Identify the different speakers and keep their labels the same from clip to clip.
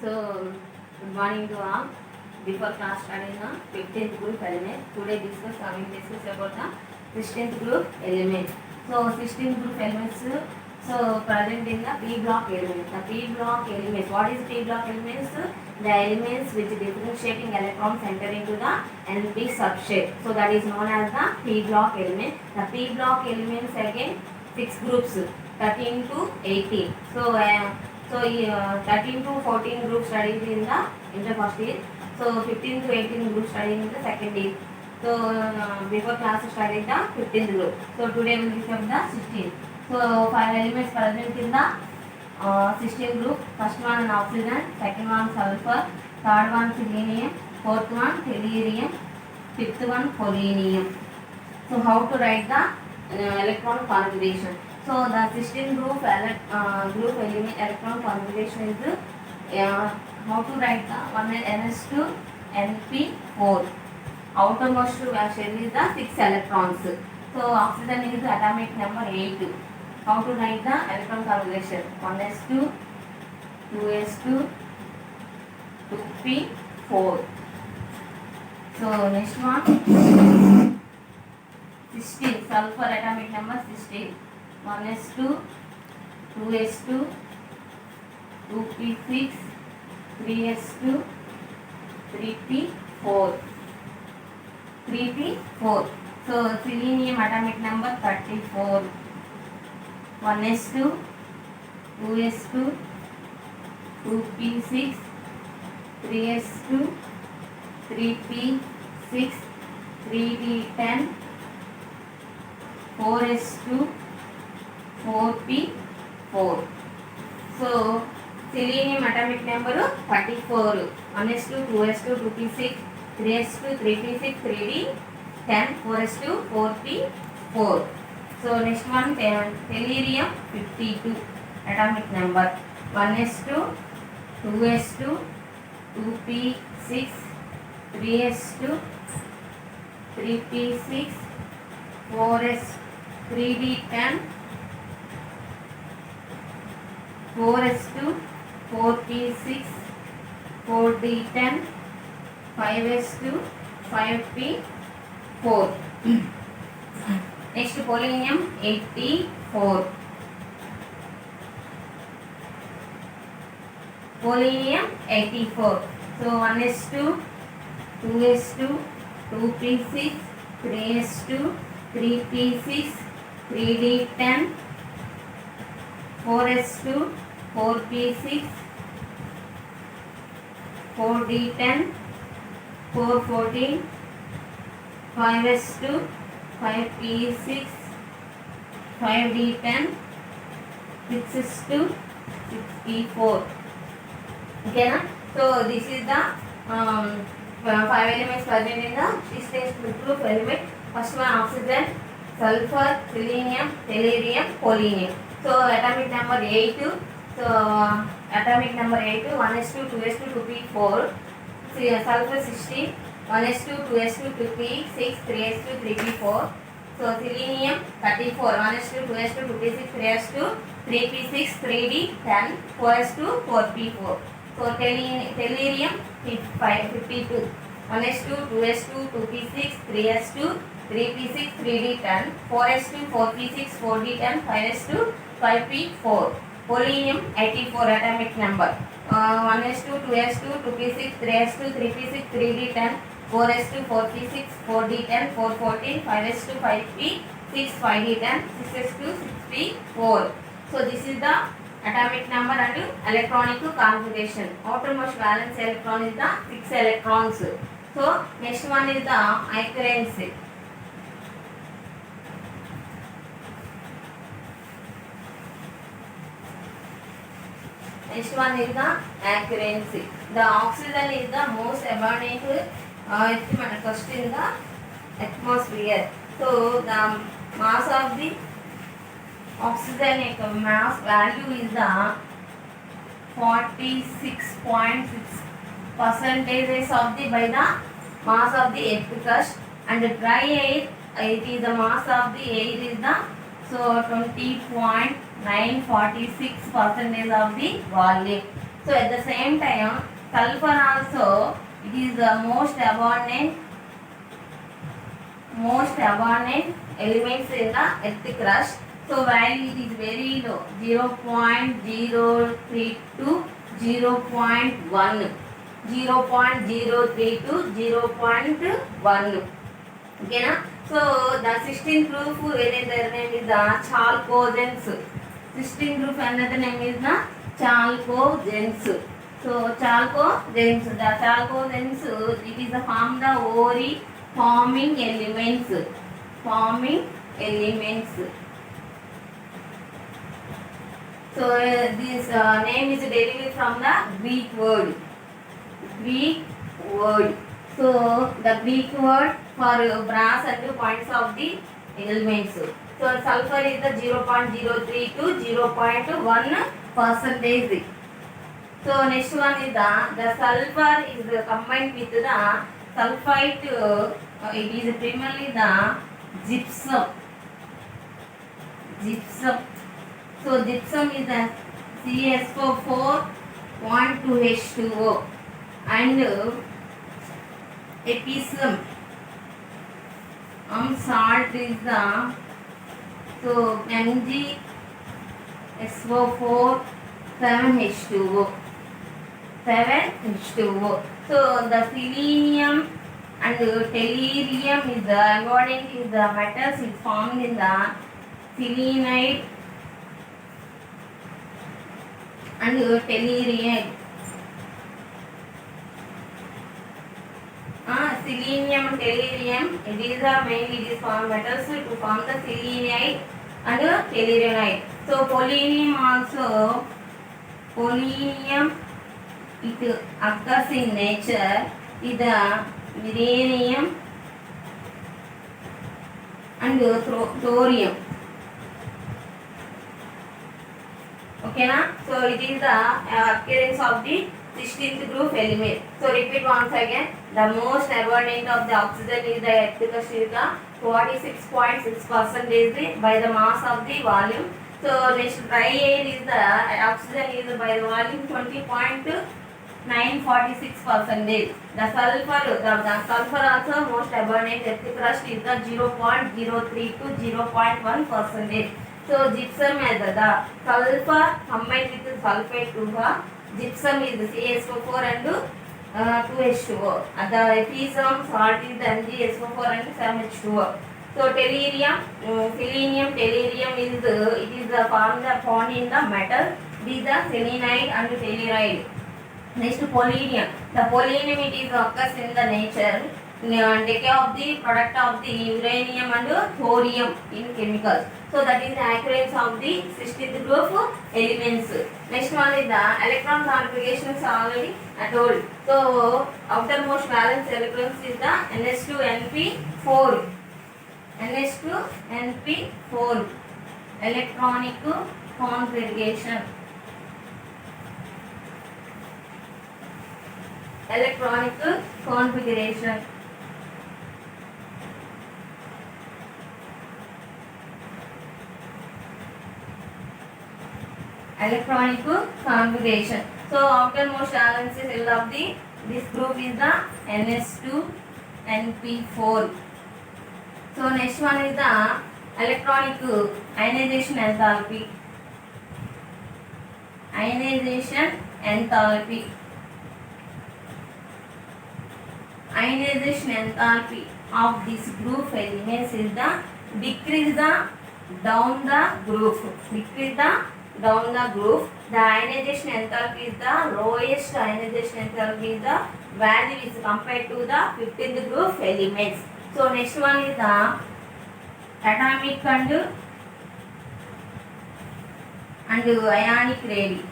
Speaker 1: Good morning to all. Before class starting the 15th group element, today discuss about the 16th group element. So 16th group elements, present in the P block elements. The P block elements. What is P block elements? The elements which differentiating electrons enter into the NP substrate. So that is known as the P block element. The P block elements again 6 groups, 13 to 18. So 13 to 14 group studies in the first year. So 15 to 18 group studies in the second year. So before class studied the 15th group. So today we will discuss the 16th. So 5 elements present in the 16th group. First one oxygen, second one sulfur, third one selenium, fourth one tellurium, fifth one polonium. So how to write the electron configuration? So the 16 group element electron configuration is how to write the one NS2 NP4. Outermost shell is the 6 electrons. So oxygen is the atomic number 8. How to write the electron configuration? 1s2, 2s2, 2p4. So next one 16, sulfur atomic number 16. 1s2, 2s2, 2p6, 3s2, 3p4. 3p4. So selenium atomic number 34. 1s2, 2s2, 2p6, 3s2, 3p6, 3d10, 4s2, 4p4. So selenium atomic number 34. 1s2, 2s2, 2p6, 3s2, 3p6, 3d10, 4s2, 4p4. So next one tellurium 52 atomic number. 1s2, 2s2, 2p6, 3s2, 3p6, 4s, 3d10, 4s2, 4p6, 4d10, 5s2, 5p4. Next polonium 84. Polonium 84. So 1s2, 2s2, 2p6, 3s2, 3p6, 3d10, 4s2, 4p6, 4d10, 414, 5s2, 5p6, 5d10, 6s2, 6p4. Okay na? So this is the 5 elements present in the 16th group element. First one oxygen, sulfur, selenium, tellurium, polonium. So atomic number 8. So atomic number 8, 1s2, 2s2, 2p4. Sulfur 16, 1s2, 2s2, 2p6, 3s2, 3p4. So selenium 34, 1s2, 2s2, 2p6, 3s2, 3p6, 3d10, 4s2, 4p4. So tellurium 52, 1s2, 2s2, 2p6, 3s2, 3p6, 3d10, 4s2, 4p6, 4d10, 5s2, 5p4. Polonium 84 atomic number. 1s2, 2s2, 2p6, 3s2, 3p6, 3d10, 4s2, 4p6, 4d10, 414, 5s2, 5p6, 5d10, 6s2, 6p4. So this is the atomic number and electronic configuration. Outermost valence electron is the 6 electrons. So next one is the occurrence. Next one is the accuracy. The oxygen is the most abundant first in the atmosphere. So the mass of the oxygen mass value is the 46.6% of the by the mass of the earth crust, and the dry air it is the mass of the air is the so 20.946% of the volume. So at the same time, sulfur also it is the most abundant elements in the earth crust. So value it is very low, 0.03 to 0.1, 0.03 to 0.1. Okay na? So the 16th group another name is the chalcogens. 16th group another name is the chalcogens. So chalcogens, the chalcogens it is from the ore forming elements. So this name is derived from the Greek word. So the Greek word for brass and points of the elements. So sulfur is the 0.03 to 0.1 percentage. So next one is the sulfur is combined with the sulfite. It is primarily the gypsum. So gypsum is the CSO4.2H2O and epsom salt is the MgSO4 7H2O. So the selenium and tellurium is the embodied is the metals is formed in the selenide and tellurium. Selenium and tellurium, these are mainly these form metals to form the selenide and telluride. So polonium also, it occurs in nature is the uranium and thorium. Okay na? So it is the occurrence of the 16th group element. So repeat once again. The most abundant of the oxygen is the earth crust is the 46.6% by the mass of the volume. So next dry air is the oxygen is by the volume 20.946%. The sulfur also most abundant earth crust is the 0.03 to 0.1%. So gypsum as the sulfur combined with the sulfate to the gypsum is the CaSO4 and 2H2O. The epsom salt is the MgSO4 and 7H2O. So tellurium, selenium, tellurium is it is the found in the metal. These are selenide and telluride. Next polonium. The polonium it is occurs in the nature. Decay of the product of the uranium and thorium in chemicals. So that is the occurrence of the 16th group elements. Next one is the electron configurations already I told. So outermost valence electrons is the NH2NP4. NH2NP4 electronic configuration. Electronic configuration. Electronic configuration. So outermost valence cell of this group is the NH2NP4. So next one is the electronic ionization enthalpy. Ionization enthalpy of this group elements is the decrease down the groove. The ionization enthalpy is the lowest ionization enthalpy is the value is compared to the 15th group elements. So next one is the atomic and ionic radii.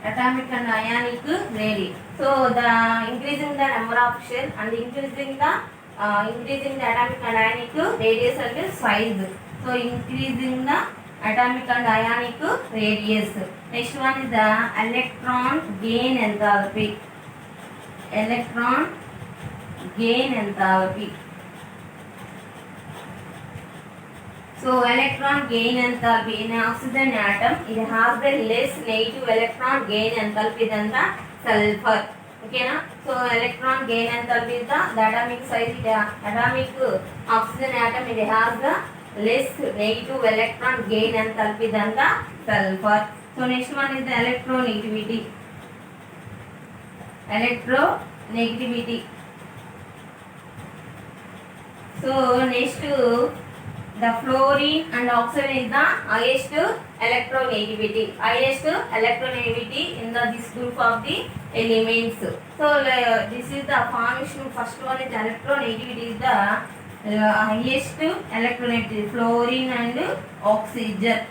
Speaker 1: Atomic and ionic radii. So the increasing the number of shell and increasing the atomic and ionic radius and size. So increasing the atomic and ionic radius. Next one is the electron gain enthalpy. So electron gain enthalpy in oxygen atom, it has the less negative electron gain enthalpy than the sulfur. Okay na? So electron gain enthalpy is the atomic size, atomic oxygen atom, it has the less negative electron gain enthalpy than the sulfur. So next one is the electronegativity. Electronegativity. So next the fluorine and oxygen is the highest electronegativity. Highest electronegativity in this group of the elements. So this is the formation. First one is electronegativity is the highest electronegativity. Fluorine and oxygen.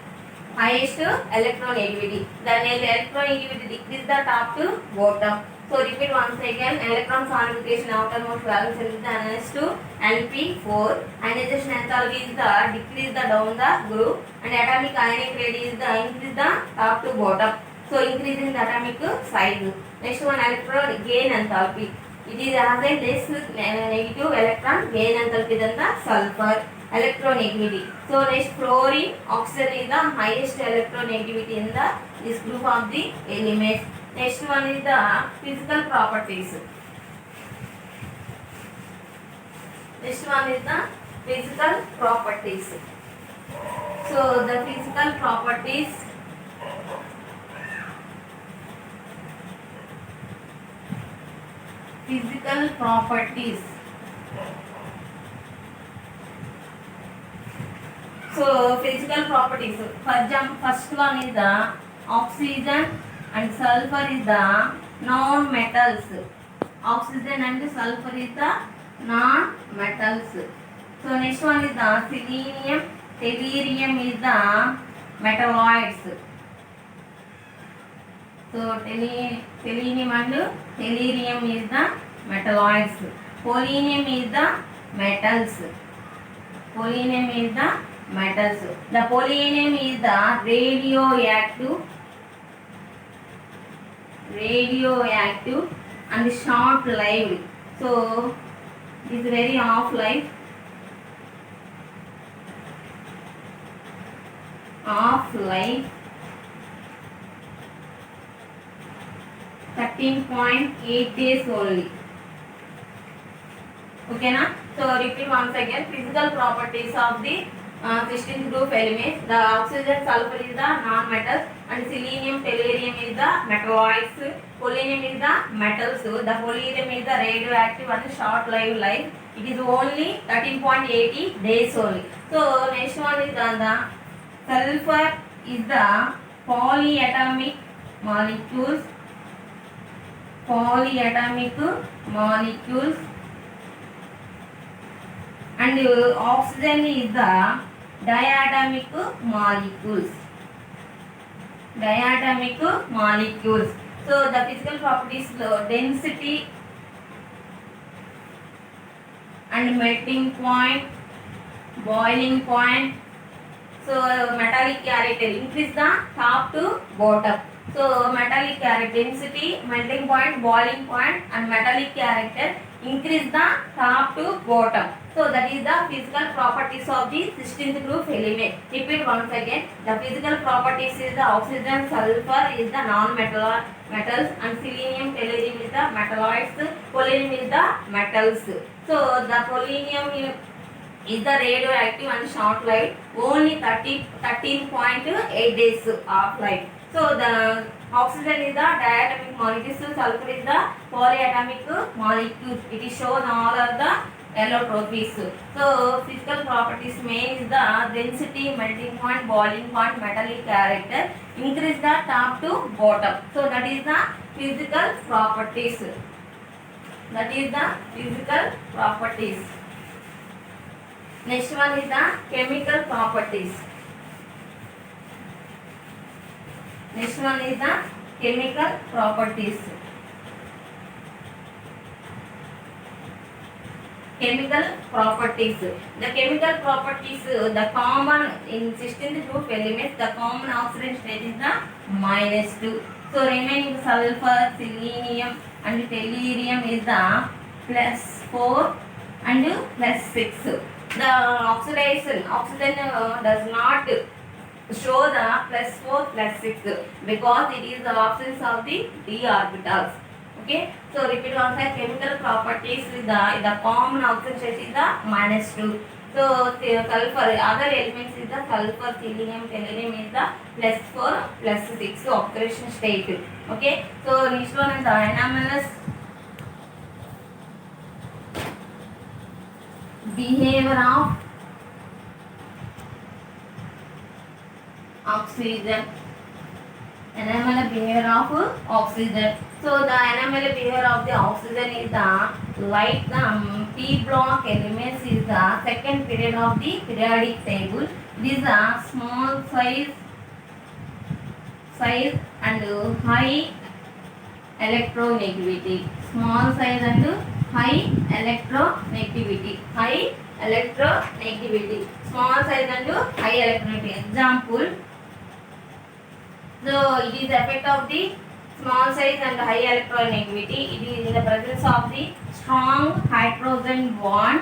Speaker 1: Highest electronegativity. Then electronegativity decrease the top to bottom. So repeat once again. Electron sonification outermost valence is the NS to Lp4. Ionization enthalpy is the decrease the down the group, and atomic ionic rate is the increase the top to bottom. So increasing the atomic size. Next one, electron gain enthalpy. It is has a less negative electron gain enthalpy than the sulfur. Electronegativity. So next, fluorine, oxygen is the highest electronegativity in this group of the elements. Next one is the physical properties. Next one is the physical properties. So the physical properties. Physical properties. So physical properties. First one is the oxygen and sulfur is the non-metals. Oxygen and sulfur is the non-metals. So next one is the selenium. Tellurium is the metalloids. So selenium and tellurium is the metalloids. Polonium is the metals. Polonium is the metals. The polonium is the radioactive and short lived. So it is very half life. Half life 13.8 days only. Okay na? So repeat once again. Physical properties of the 16th group elements. The oxygen, sulfur is the non-metals, and selenium, tellurium is the metalloids. Polonium is the metals. The polonium is the radioactive and short life. It is only 13.80 days only. So next one is the sulfur is the polyatomic molecules. Polyatomic molecules. And oxygen is the diatomic molecules. Diatomic molecules. So the physical properties, density and melting point, boiling point. So metallic character, increase the top to bottom. So metallic character, density, melting point, boiling point, and metallic character increase the top to bottom. So that is the physical properties of the 16th group element. Repeat once again. The physical properties is the oxygen, sulfur is the non-metals, and selenium, tellurium is the metalloids, polonium is the metals. So the polonium is the radioactive and short life, only 13.8 days of life. So the oxygen is the diatomic molecules, sulfur is the polyatomic molecules. It is shown all of the allotropies. So physical properties main is the density, melting point, boiling point, metallic character, increase the top to bottom. So that is the physical properties. That is the physical properties. Next one is the chemical properties. Next one is the chemical properties. Chemical properties. The chemical properties, the common in 16th group elements, the common oxidation state is the -2. So remaining sulfur, selenium and tellurium is the +4 and +6. The oxidation oxygen does not show the +4 +6 because it is the absence of the d orbitals. Okay, so repeat once again. Chemical properties is the common oxygen state is the -2. So the sulfur other elements is the sulfur, selenium, tellurium is the +4 +6 oxidation state. Okay, so next one is the anomalous behavior of oxygen. Anomalous behavior of oxygen. So the anomalous behavior of the oxygen is the like the p block elements is the second period of the periodic table. These are small size and high electronegativity. Small size and high electronegativity. High electronegativity. Small size and high electronegativity. Example. So it is the effect of the small size and high electronegativity. It is in the presence of the strong hydrogen bond.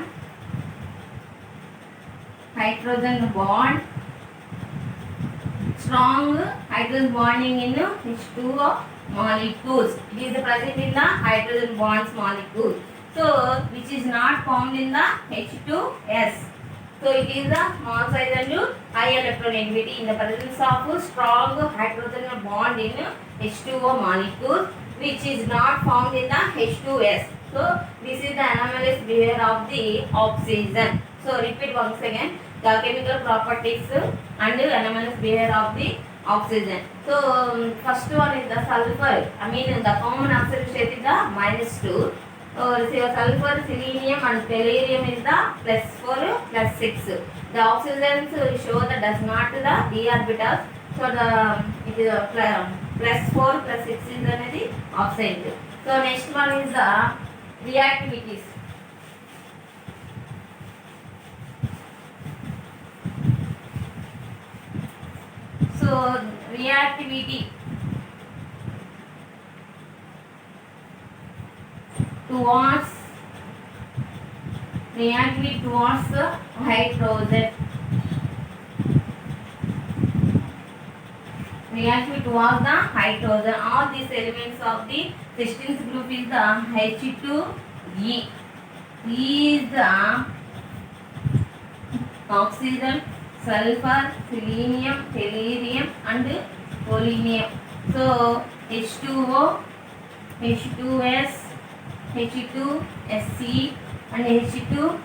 Speaker 1: Strong hydrogen bonding in H2O molecules. It is present in the hydrogen bonds molecule. So which is not found in the H2S. So it is the small size and high electronegativity in the presence of strong hydrogen bond in H2O molecule, which is not found in the H2S. So this is the anomalous behavior of the oxygen. So repeat once again the chemical properties and anomalous behavior of the oxygen. So first one is the sulfur. I mean the common oxidation state is the -2. Sulfur, selenium and tellurium is the +4 +6. The oxygens show that does not the d orbitals. So the it is +4 +6 is the absent. So next one is the reactivities. So reactivity towards hydrogen. Reactivity towards the hydrogen. All these elements of the 16th group is the H2E. E is the oxygen, sulfur, selenium, tellurium and polonium. So H2O, H2S, H2SC and H2P.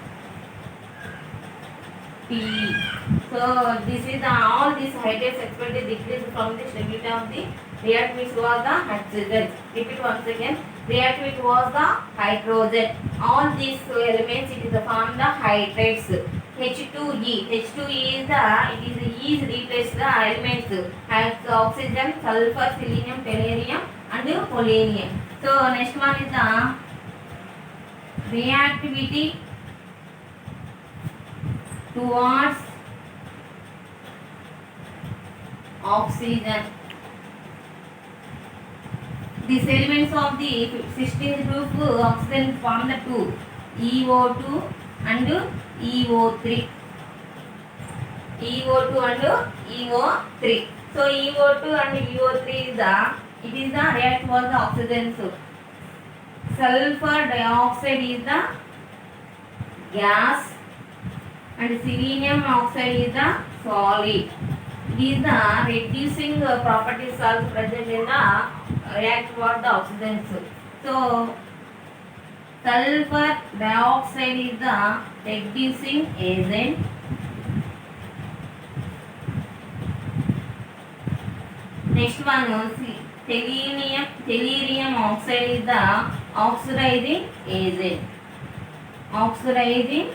Speaker 1: So this is all these hydrates expected decrease from the stability of the reactivity towards the hydrogen. Repeat once again. Reactivity towards the hydrogen. All these elements it is form the hydrates. H2E. H2E is the E is replaced the elements as oxygen, sulfur, selenium, tellurium and polonium. So next one is the reactivity towards oxygen. These elements of the 16th group oxygen form the two EO2 and EO3. EO2 and EO3. So EO2 and EO3 is the react towards the oxygen. So sulfur dioxide is the gas and selenium oxide is the solid. These the reducing properties are present in the react towards the oxygen. So sulfur dioxide is the reducing agent. Next one tellurium oxide is the oxidizing agent. Oxidizing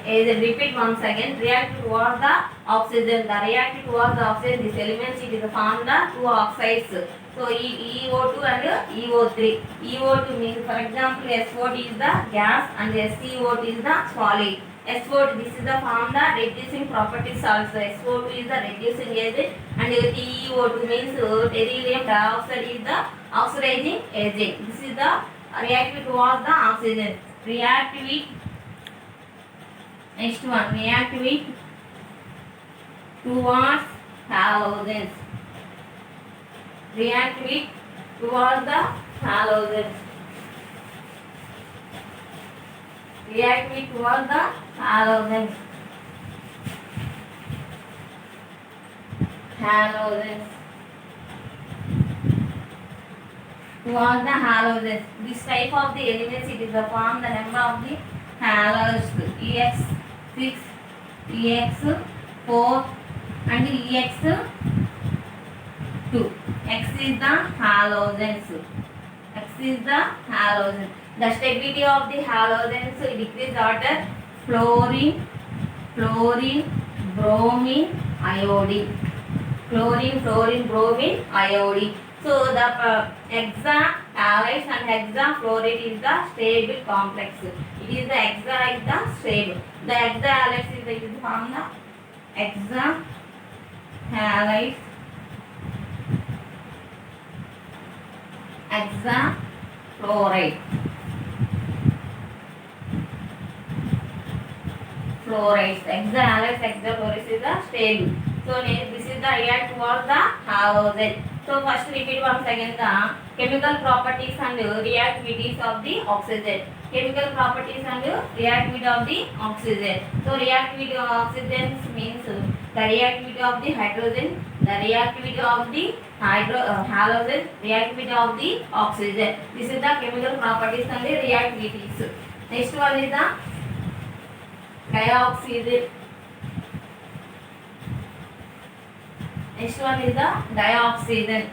Speaker 1: agent. Repeat once again. React towards the oxygen. The react towards the oxygen. These elements it is form the two oxides. So EO2 and EO3. EO2 means, for example, SO2 is the gas and SCO2 is the solid. SO2 this is the form the reducing properties also. SO2 is the reducing agent and TeO2 means tellurium dioxide is the oxidizing agent. This is the react with towards the oxygen. React with, next one, react with towards halogens. React with towards the halogens. React with towards the halogens. Halogens. Towards the halogens. This type of the elements, it is the form the number of the halos EX6, EX4 and EX2. X is the halogens. X is the halogen. The stability of the halogens decreased order fluorine, bromine, iodine. Chlorine, bromine, iodine. So the hexa halides and hexa fluoride is the stable complex. It is the hexa is the stable. The hexa halides is the form the hexa halides, hexa fluoride. Fluorides, hexa halides, hexa fluorides is the stable. So this is the react towards the halogen. So first repeat once again the chemical properties and reactivities of the oxygen. Chemical properties and reactivity of the oxygen. So reactivity of oxygen means the reactivity of the hydrogen, the reactivity of the halogen, reactivity of the oxygen. This is the chemical properties and reactivities. Next one is the dioxide. Next one is the dioxide.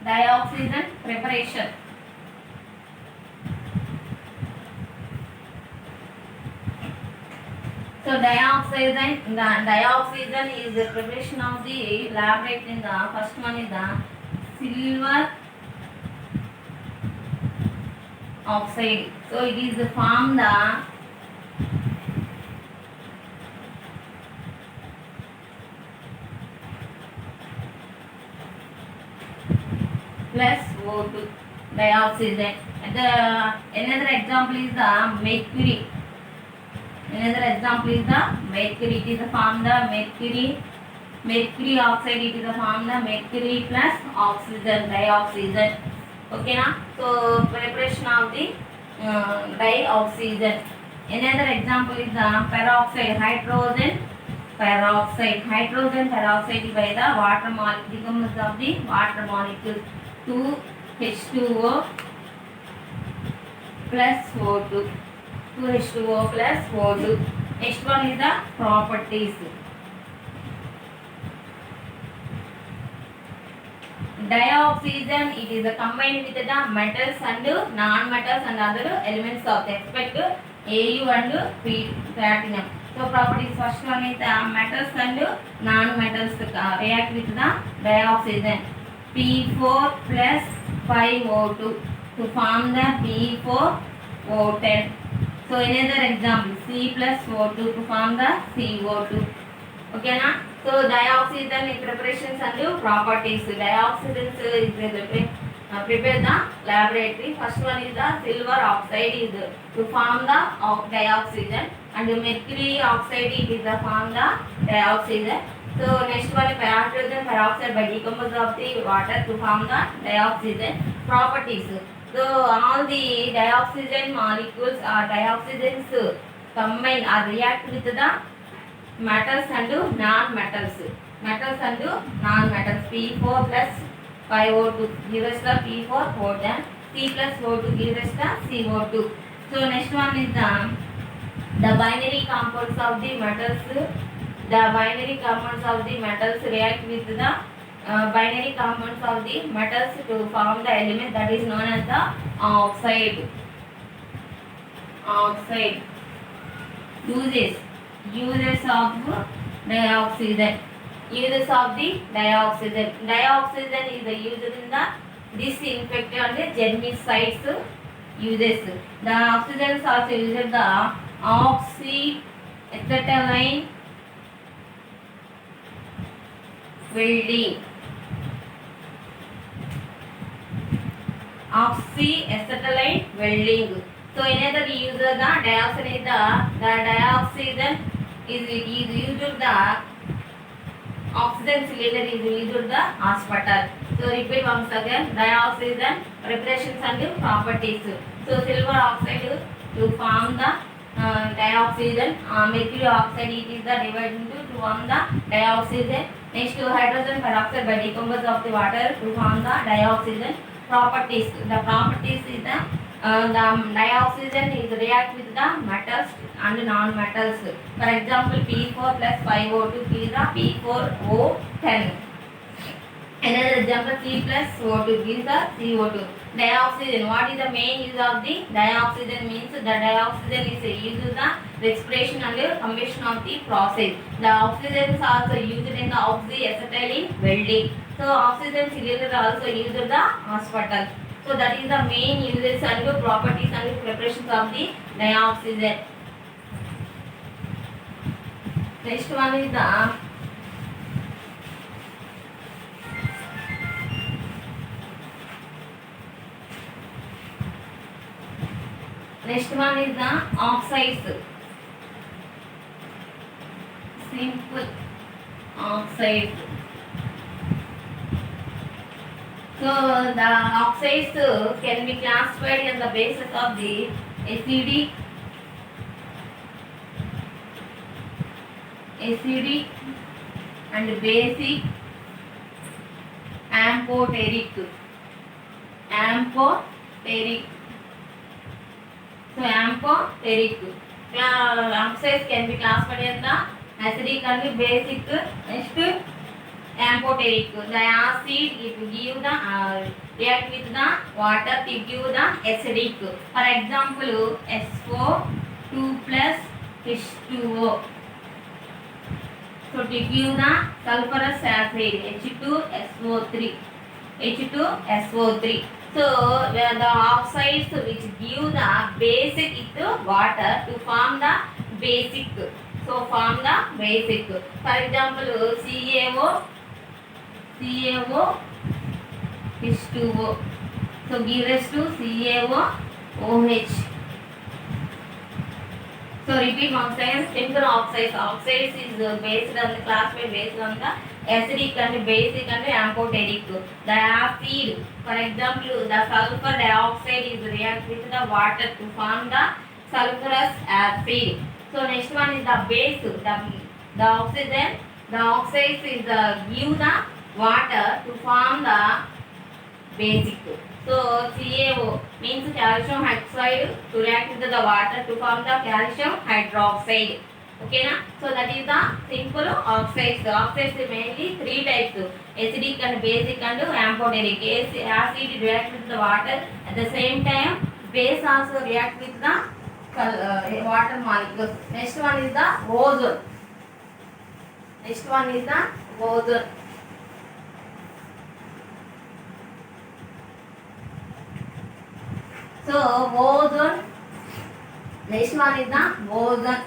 Speaker 1: Dioxide preparation. So dioxide is the preparation of the laboratory. In the first one is the silver oxide. So it is formed the plus O2 dioxide. Another example is the mercury. Another example is the mercury. It is formed the mercury oxide. It is formed the mercury plus oxygen dioxide. Okay na? So preparation of the dioxide. Another example is the peroxide, hydrogen peroxide. Hydrogen peroxide by the water molecule, decomposes of the water molecule. 2H2O plus O2. 2H2O plus O2. Next one is the properties. Dioxygen, it is combined with the metals and non-metals and other elements of the expect Au and platinum. So properties, first one is the metals and non-metals react with the dioxygen. P4 plus 5O2 to form the P4O10. So another example, C plus O2 to form the CO2. Okay na? So dioxygen preparations and properties. Dioxygen is prepare the laboratory. First one is the silver oxide is to form the dioxygen, and mercury oxide is the form the dioxygen. So next one is hydrogen peroxide by decompose of the water to form the dioxygen. Properties. So all the dioxygen molecules or dioxygens combine or react with the metals and non-metals. Metals and non-metals. P4 plus 5O2 gives us the P4O10. C plus O2 gives us the CO2. So next one is the binary compounds of the metals. The binary compounds of the metals react with the binary compounds of the metals to form the element that is known as the oxide. Oxide. Uses of dioxide. Uses of the dioxide. Dioxide is used in the disinfectant and germicides uses. The oxygens also used the oxyacetylene welding. Oxyacetylene welding. So another use the dioxin is the dioxin is used the oxygen cylinder is used the hospital. So repeat once again, dioxin preparations and properties. So silver oxide to form the dioxin, mercury oxide it is the divided into to form the dioxin. Next to hydrogen peroxide by decompose of the water to form the dioxin. Properties. The properties is the dioxin is react with the metals and non-metals. For example, P4 plus 5O2 gives the P4O10. Another example, C plus O2 gives the CO2. Dioxin. What is the main use of the dioxin? Means the dioxin is used in the respiration and combustion of the process. The oxygen is also used in the oxyacetylene welding. So oxygen cylinder also used in the hospital. So that is the main uses and properties and preparations of the dioxin. Next one is the oxides. Simple oxides. So the oxides can be classified on the basis of the acidic, and basic, amphoteric. So amphoteric oxides can be classified in the acidic and basic. Next amphoteric. The acid it will give the react with the water to give the acidic. For example, SO2 plus H2O. So to give the sulfurous acid H2SO3. So where the oxides which give the basic it water to form the basic. So form the basic. For example, CaO H2O. So give us to CaOH. So repeat once again. Simple oxides. Oxides is based on the classified based on the acidic and basic and amphoteric. The acid, for example, the sulfur dioxide is react with the water to form the sulfurous acid. So next one is the base. The oxygen. The oxides is give the water to form the basic. So CaO means calcium hydroxide to react with the water to form the calcium hydroxide. Okay na? So that is the simple oxides. The oxides is mainly three types: acidic and basic and amphoteric. Acid react with the water. At the same time, base also react with the water molecules. Next one is the ozone. So ozone. Next one is the ozone.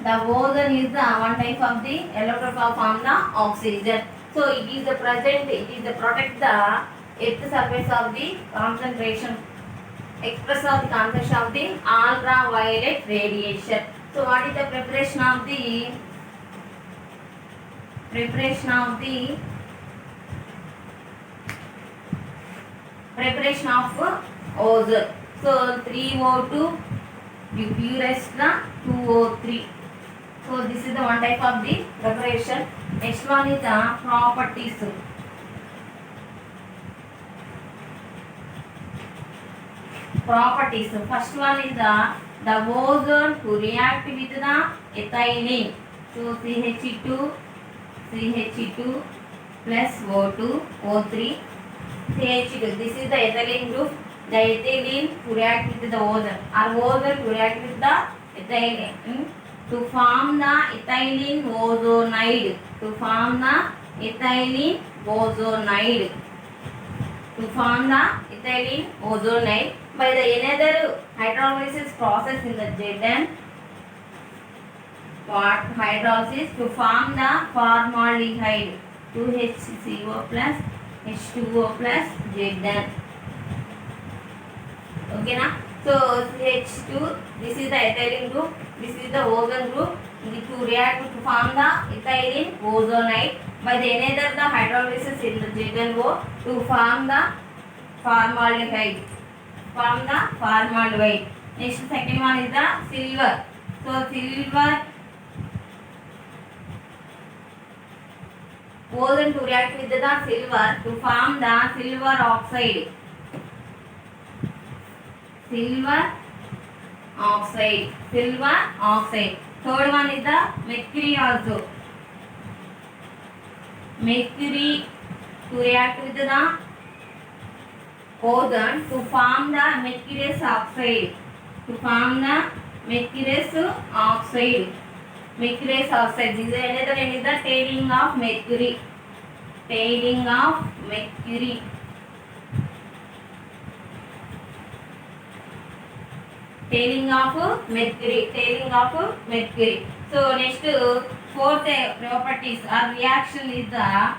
Speaker 1: The ozone is the one type of the electrophile from the oxygen. So it is the protect the earth surface of the concentration, express of the concentration of the ultraviolet radiation. So what is the preparation of ozone? So 3O2 you purest the 2O3. So this is the one type of the preparation. Next one is the properties. First one is the ozone to react with the ethylene. So CH2 plus O2 O3 CH2. This is the ethylene group. The ethylene to react with the ozone, or ozone to react with the ethylene to form the ethylene ozonide. By the another hydrolysis process in the Zn. What hydrolysis to form the formaldehyde. 2HCO plus H2O plus Zn. Okay na? So H2, this is the ethylene group, this is the ozone group. To react to form the ethylene ozonide by the another the hydrolysis in the ZnO to form the formaldehyde. Next second one is the silver. So silver ozone to react with the silver to form the silver oxide. Third one is the mercury also. Mercury to react with the ozone to form the mercurous oxide. Mercurous oxide. This is another name is the tailing of mercury. Tailing of mercury. So next fourth properties or reaction is the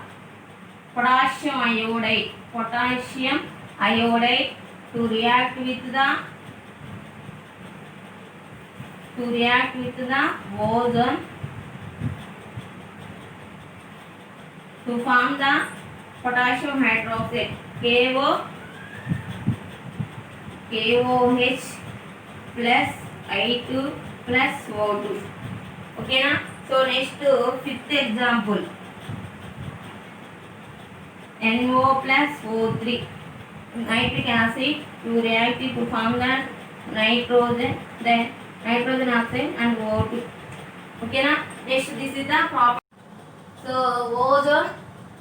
Speaker 1: potassium iodide to react with the ozone to form the potassium hydroxide KOH plus I2 plus O2. Okay na? So next fifth example, NO plus O3, nitric acid to react to form the nitrogen, then nitrogen oxide and O2. Okay na? Next this is the property. So ozone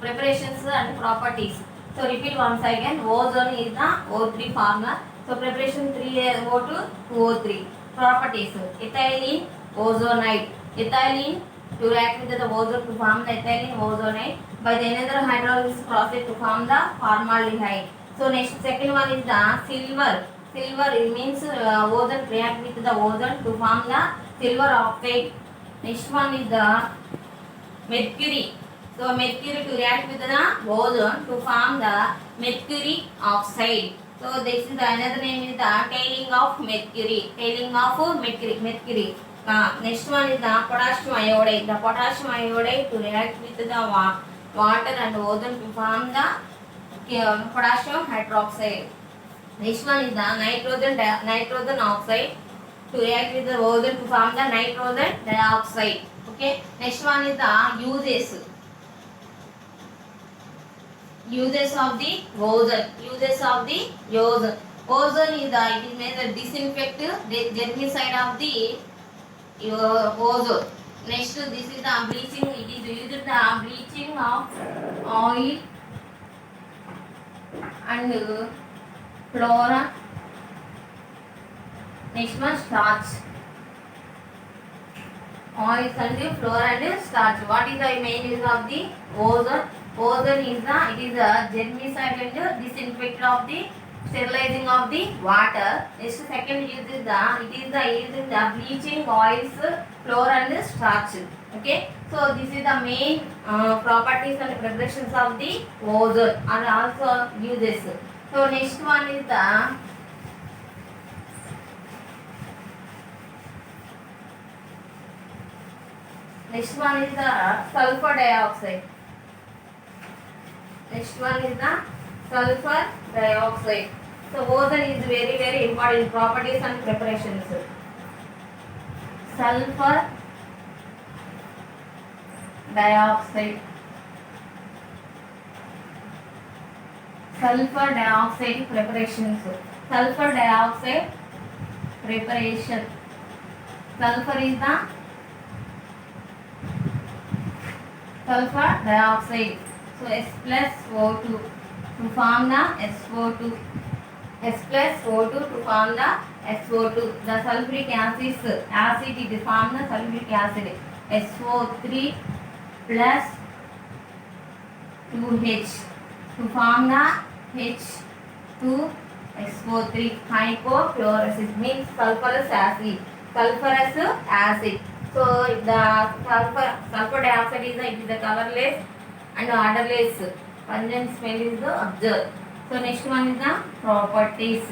Speaker 1: preparations and properties. So repeat once again. Ozone is the O3 formula. So preparation 3O2 2O3. Properties: ethylene ozonide. Ethylene to react with the ozone to form the ethylene ozonide by the another hydrolysis process to form the formaldehyde. So next second one is the silver. Silver it means ozone react with the ozone to form the silver oxide. Next one is the mercury. So mercury to react with the ozone to form the mercury oxide. So this is the another name is the tailing of mercury. Next one is the potassium iodide. The potassium iodide to react with the water and ozone to form the potassium hydroxide. Next one is the nitrogen oxide to react with the ozone to form the nitrogen dioxide. Okay. Next one is the uses of the ozone. Ozone is the disinfect the germicide of the ozone. Next this is the bleaching. It is used the bleaching of oil and flora. Next one starch. Oils and flora and starch. What is the main use of the ozone? Ozone is the germicide and disinfect of the sterilizing of the water. Next second use is the used in the bleaching oils, flora and starch. Okay. So this is the main properties and preparations of the ozone and also uses. So next one is the sulfur dioxide. So ozone is very very important properties and preparations. Sulfur dioxide preparations. Sulfur dioxide preparation. Sulfur is the sulfur dioxide. So S plus O2 to form the SO2. S plus O2 to form the SO2. The sulfuric acid it is form the sulfuric acid. SO3 plus 2H to form the H2SO3. Hypochlorous means sulfurous acid. So the sulfur dioxide is the colorless and odorless. Pungent smell is the observed. So next one is the properties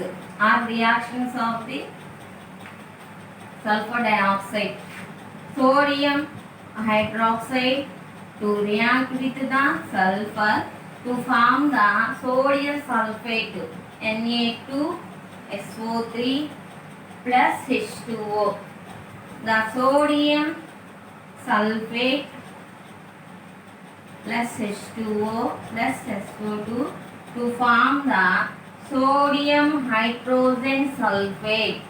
Speaker 1: or reactions of the sulfur dioxide. Sodium hydroxide to react with the sulfur to form the sodium sulfate Na2SO3 plus H2O. The sodium sulfate plus H2O plus SO2 to form the sodium hydrogen sulfate.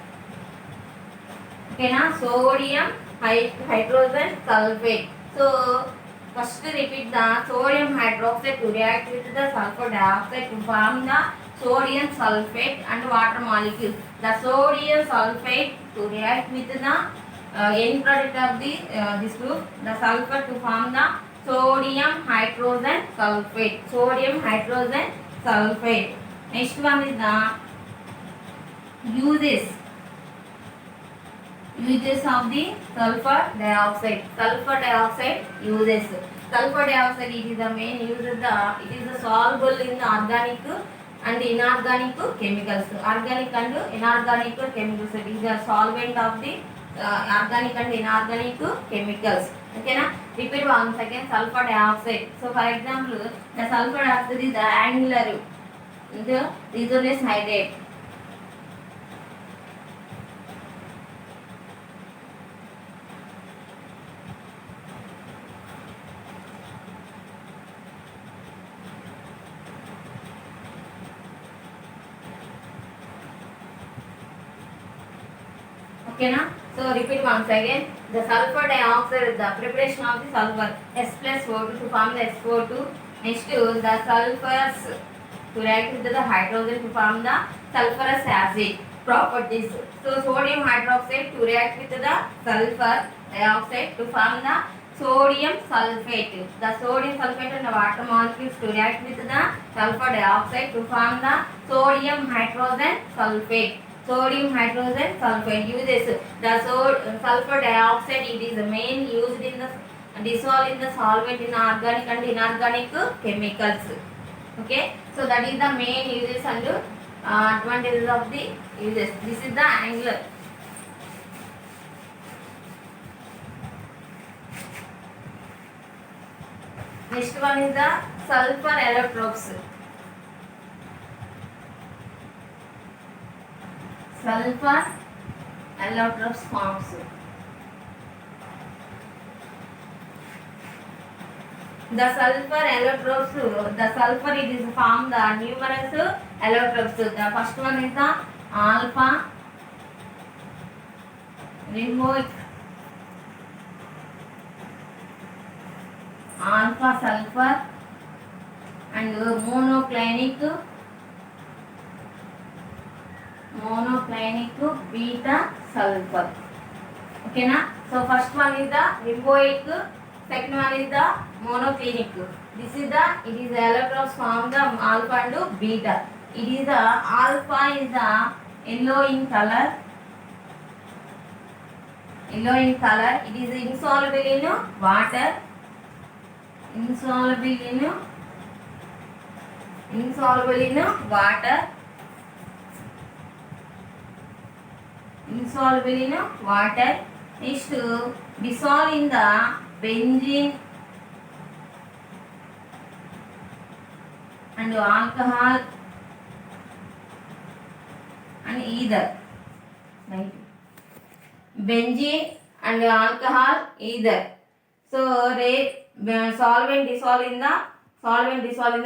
Speaker 1: Okay na, sodium hydrogen sulfate. So first repeat the sodium hydroxide to react with the sulfur dioxide to form the sodium sulfate and water molecule. The sodium sulfate to react with the end product of the this group, the sulfur to form the sodium hydrogen sulfate. Sodium hydrogen sulfate. Next one is the uses of the sulfur dioxide. Sulfur dioxide uses. Sulfur dioxide, it is the main use of the, it is the soluble in the organic and inorganic chemicals. Organic and inorganic chemicals, it is the solvent of the organic and inorganic chemicals. Okay na? Repeat once again, sulfur dioxide. So for example, the sulfur dioxide is the angular, the resinous hydrate. Okay na? So repeat once again. The sulfur dioxide, the preparation of the sulfur, S plus O2 to form the SO2. Next, the sulfurs to react with the hydrogen to form the sulfurous acid. Properties. So sodium hydroxide to react with the sulfur dioxide to form the sodium sulfate. The sodium sulfate and the water molecules to react with the sulfur dioxide to form the sodium hydrogen sulfate. Sodium hydrogen sulfate uses. The sulfur dioxide, it is the main used in the dissolve in the solvent in organic and inorganic chemicals. Okay, so that is the main uses and advantages of the uses. This is the angular. Next one is the sulfur allotropes. Sulfur allotropes forms. The sulfur allotropes, the sulfur, it is formed the numerous allotropes. The first one is the alpha rhombolic, alpha sulfur and monoclinic beta sulfur. Okay na? So first one is the rhombolic, second one is the monoclinic. This is the, it is the allotropes from the alpha and beta. It is the alpha is the yellow in color. Yellow in color. It is insoluble in water. Insoluble in water. Insoluble in water. Next, dissolve in the benzene and alcohol and ether. Benzene and alcohol ether. So solvent dissolve in the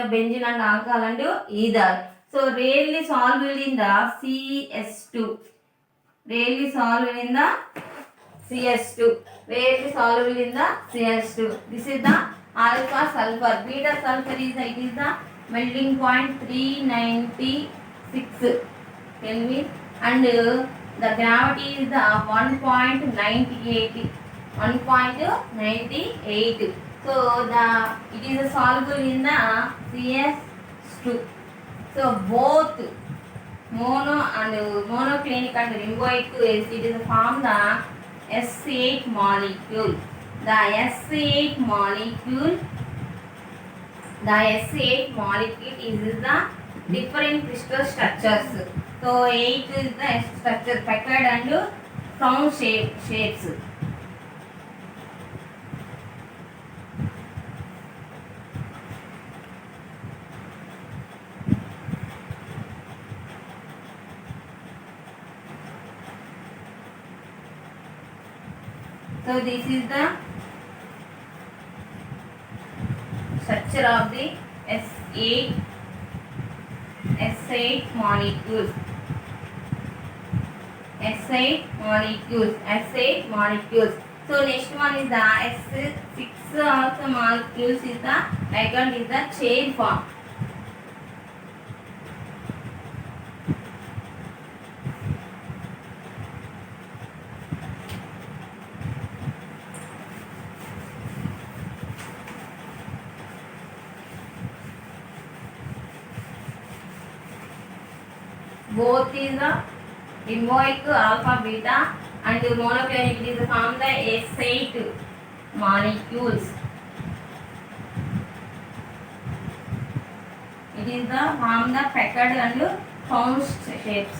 Speaker 1: benzene and alcohol and ether. So rarely soluble in the CS2. Rarely soluble in the CS2. Rarely soluble in the CS2. This is the alpha sulfur. Beta sulfur is the, it is the melting point 396 Kelvin and the gravity is the 1.98. 1.98. So it is soluble in the CS2. So both monoclinic and rhomboic acid, it is formed the S8 molecule. The S8 molecule The S8 molecule is the different crystal structures. So 8 is the structure, peptide and round shapes. So this is the structure of the S8 molecules. S8 molecules. So next one is the S6 of the molecules is the second is the chain form. Both is the rhombolic alpha beta and monoclinic is from the S8 molecules. It is the from the peptide and round shapes.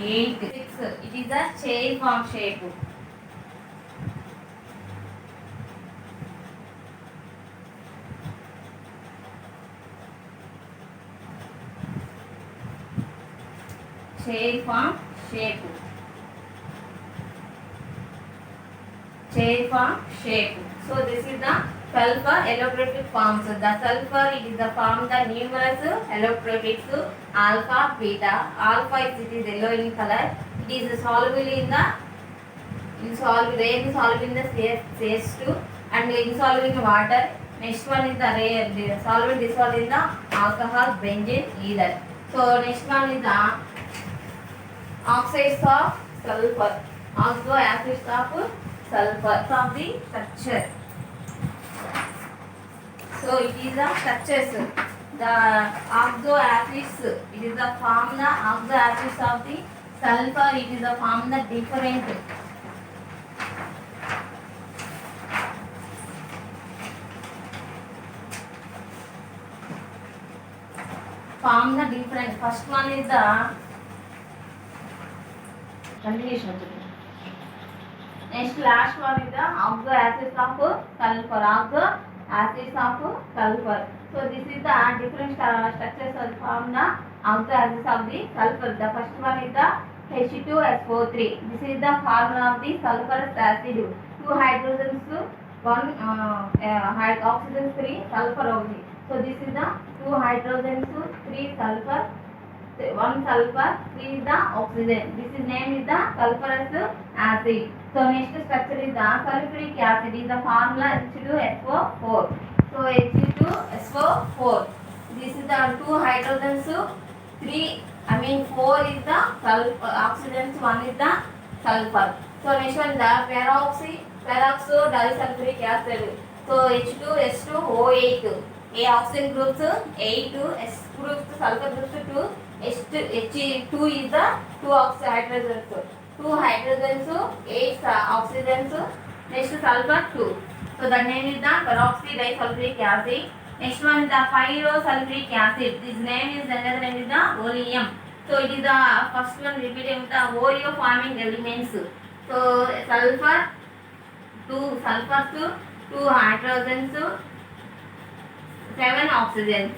Speaker 1: It is a chain form shape. Chain form shape. So this is the sulfur allotrophic forms. The sulfur it is the form the numerous allotrophics alpha, beta. Alpha it is yellow in color. It is soluble in the rarely soluble in the CS2 and insoluble in water. Next one is the soluble dissolved in the alcohol, benzene, ether. So next one is the oxides of sulfur. Oxo acids of sulfur from the structure. So it is the structures. The oxo acids it is the form the oxo acids of the sulfur. It is the form the different first one is the continuation. Next last one is the oxo acids of sulfur. So this is the different structures of form the oxo acids of the sulfur. The first one is the H2SO3. This is the formula of the sulfurous acid. 2 hydrogens, 1 oxygen, 3 sulfur only. So this is the 2 hydrogens, 3 sulfur, 1 sulfur, 3 is the oxygen. This is name is the sulfurous acid. So next structure is the sulfuric acid. Is the formula H2SO4. So H2SO4. This is the 2 hydrogens, 4 is the oxygens, 1 is the sulfur. So next one the peroxo disulfuric acid. So H2SO8. A oxygen groups 8, S groups sulfur groups 2, H2 is the 2 hydrogens. 2 hydrogens, 8 oxygens, next sulfur 2. So the name is the peroxy disulfuric acid. Next one is the pyrosulfuric acid. This name is another name is the oleum. So it is the first one repeating the Oreo forming elements. So sulfur, 2 sulfurs, 2 hydrogens, 7 oxygens.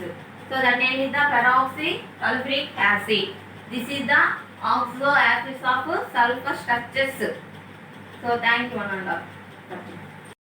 Speaker 1: So the name is the peroxysulfuric acid. This is the oxo acids of sulfur structures. So thank you one and all.